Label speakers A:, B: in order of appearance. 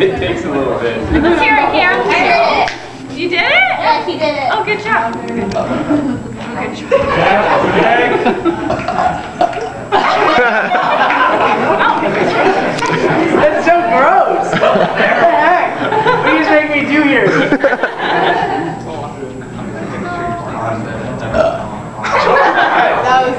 A: It takes a little bit.
B: Let's hear it, Cam.
C: I did it.
B: You did it?
C: Yeah, he did it.
B: Oh, good job. Good job.
D: That's so gross. What the heck? What do you just make me do here?
C: That was